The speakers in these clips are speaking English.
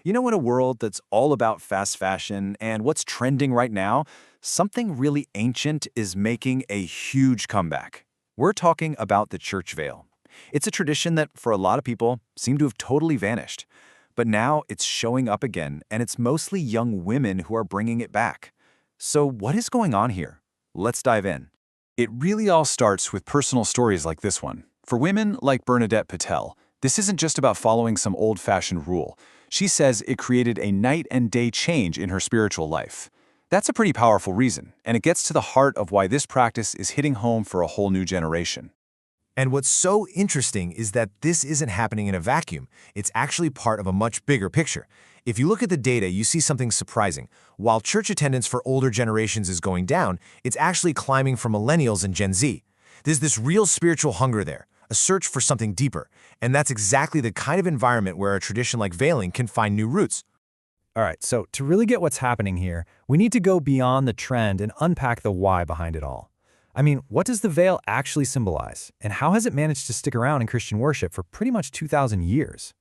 In a world that's all about fast fashion and what's trending right now, something really ancient is making a huge comeback. We're talking about the church veil. It's a tradition that, for a lot of people, seemed to have totally vanished. But now it's showing up again, and it's mostly young women who are bringing it back. So what is going on here? Let's dive in. It really all starts with personal stories like this one. For women like Bernadette Patel, this isn't just about following some old-fashioned rule. She says it created a night and day change in her spiritual life. That's a pretty powerful reason, and it gets to the heart of why this practice is hitting home for a whole new generation. And what's so interesting is that this isn't happening in a vacuum. It's actually part of a much bigger picture. If you look at the data, you see something surprising. While church attendance for older generations is going down, it's actually climbing for millennials and Gen Z. There's this real spiritual hunger there, a search for something deeper, and that's exactly the kind of environment where a tradition like veiling can find new roots. All right, so to really get what's happening here, we need to go beyond the trend and unpack the why behind it all. I mean, what does the veil actually symbolize, and how has it managed to stick around in Christian worship for pretty much 2,000 years?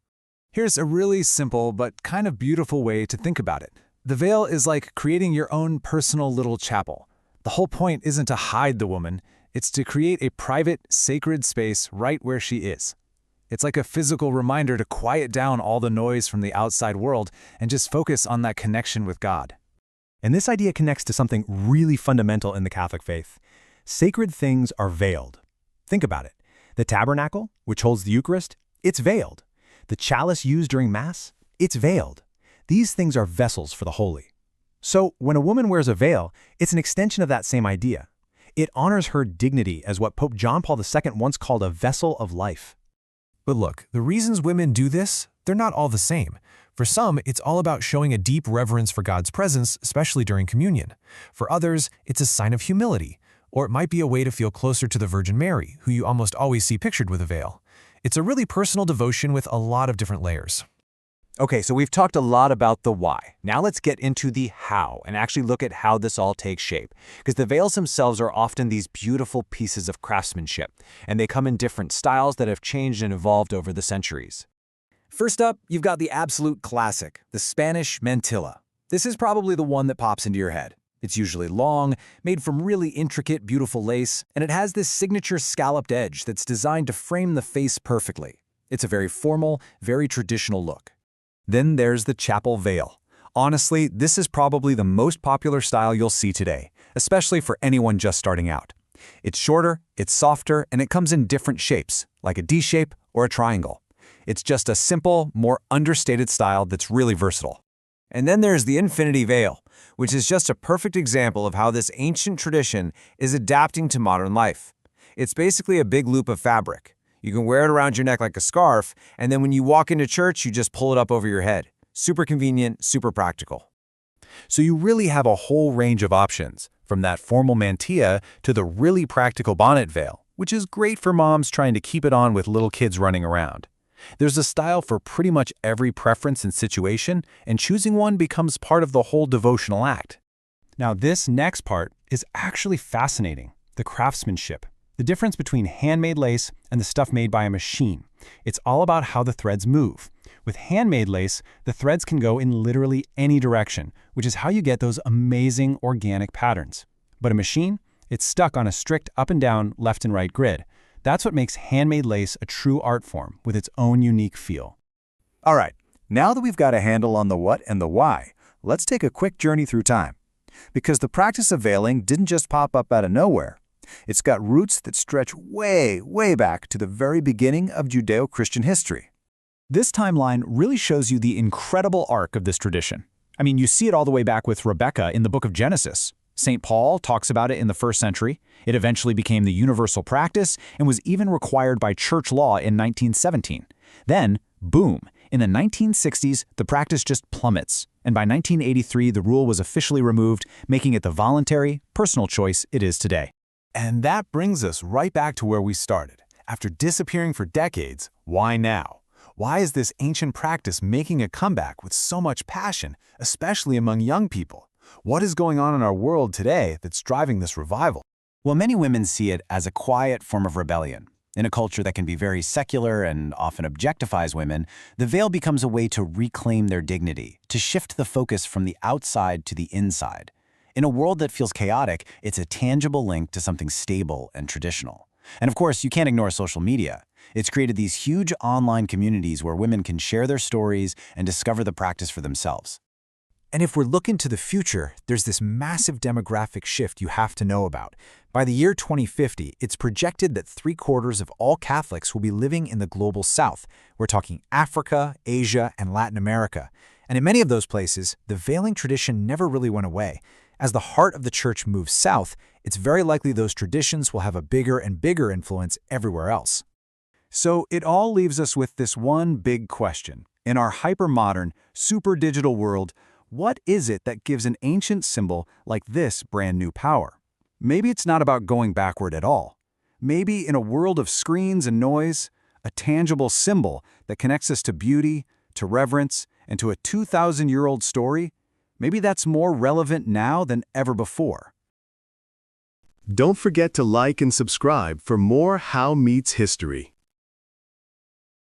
Here's a really simple but kind of beautiful way to think about it. The veil is like creating your own personal little chapel. The whole point isn't to hide the woman, it's to create a private, sacred space right where she is. It's like a physical reminder to quiet down all the noise from the outside world and just focus on that connection with God. And this idea connects to something really fundamental in the Catholic faith. Sacred things are veiled. Think about it. The tabernacle, which holds the Eucharist, it's veiled. The chalice used during Mass, it's veiled. These things are vessels for the holy. So when a woman wears a veil, it's an extension of that same idea. It honors her dignity as what Pope John Paul II once called a vessel of life. But look, the reasons women do this, they're not all the same. For some, it's all about showing a deep reverence for God's presence, especially during communion. For others, it's a sign of humility, or it might be a way to feel closer to the Virgin Mary, who you almost always see pictured with a veil. It's a really personal devotion with a lot of different layers. Okay, so we've talked a lot about the why. Now let's get into the how and actually look at how this all takes shape. Because the veils themselves are often these beautiful pieces of craftsmanship, and they come in different styles that have changed and evolved over the centuries. First up, you've got the absolute classic, the Spanish mantilla. This is probably the one that pops into your head. It's usually long, made from really intricate, beautiful lace, and it has this signature scalloped edge that's designed to frame the face perfectly. It's a very formal, very traditional look. Then there's the chapel veil. Honestly, this is probably the most popular style you'll see today, especially for anyone just starting out. It's shorter, it's softer, and it comes in different shapes, like a D shape or a triangle. It's just a simple, more understated style that's really versatile. And then there's the infinity veil, which is just a perfect example of how this ancient tradition is adapting to modern life. It's basically a big loop of fabric. You can wear it around your neck like a scarf, and then when you walk into church, you just pull it up over your head. Super convenient, super practical. So you really have a whole range of options, from that formal mantilla to the really practical bonnet veil, which is great for moms trying to keep it on with little kids running around. There's a style for pretty much every preference and situation, and choosing one becomes part of the whole devotional act. Now this next part is actually fascinating, the craftsmanship. The difference between handmade lace and the stuff made by a machine. It's all about how the threads move. With handmade lace, the threads can go in literally any direction, which is how you get those amazing organic patterns. But a machine, it's stuck on a strict up and down, left and right grid. That's what makes handmade lace a true art form with its own unique feel. All right, now that we've got a handle on the what and the why, let's take a quick journey through time. Because the practice of veiling didn't just pop up out of nowhere. It's got roots that stretch way, way back to the very beginning of Judeo-Christian history. This timeline really shows you the incredible arc of this tradition. I mean, you see it all the way back with Rebecca in the book of Genesis. St. Paul talks about it in the 1st century. It eventually became the universal practice and was even required by church law in 1917. Then, boom, in the 1960s, the practice just plummets. And by 1983, the rule was officially removed, making it the voluntary, personal choice it is today. And that brings us right back to where we started. After disappearing for decades, why now? Why is this ancient practice making a comeback with so much passion, especially among young people? What is going on in our world today that's driving this revival? Well, many women see it as a quiet form of rebellion. In a culture that can be very secular and often objectifies women, the veil becomes a way to reclaim their dignity, to shift the focus from the outside to the inside. In a world that feels chaotic, it's a tangible link to something stable and traditional. And of course, you can't ignore social media. It's created these huge online communities where women can share their stories and discover the practice for themselves. And if we're looking to the future, there's this massive demographic shift you have to know about. By the year 2050, it's projected that 3/4 of all Catholics will be living in the global south. We're talking Africa, Asia, and Latin America. And in many of those places, the veiling tradition never really went away. As the heart of the church moves south, it's very likely those traditions will have a bigger and bigger influence everywhere else. So it all leaves us with this one big question. In our hyper-modern, super-digital world, what is it that gives an ancient symbol like this brand new power? Maybe it's not about going backward at all. Maybe in a world of screens and noise, a tangible symbol that connects us to beauty, to reverence, and to a 2,000-year-old story, maybe that's more relevant now than ever before. Don't forget to like and subscribe for more How Meets History.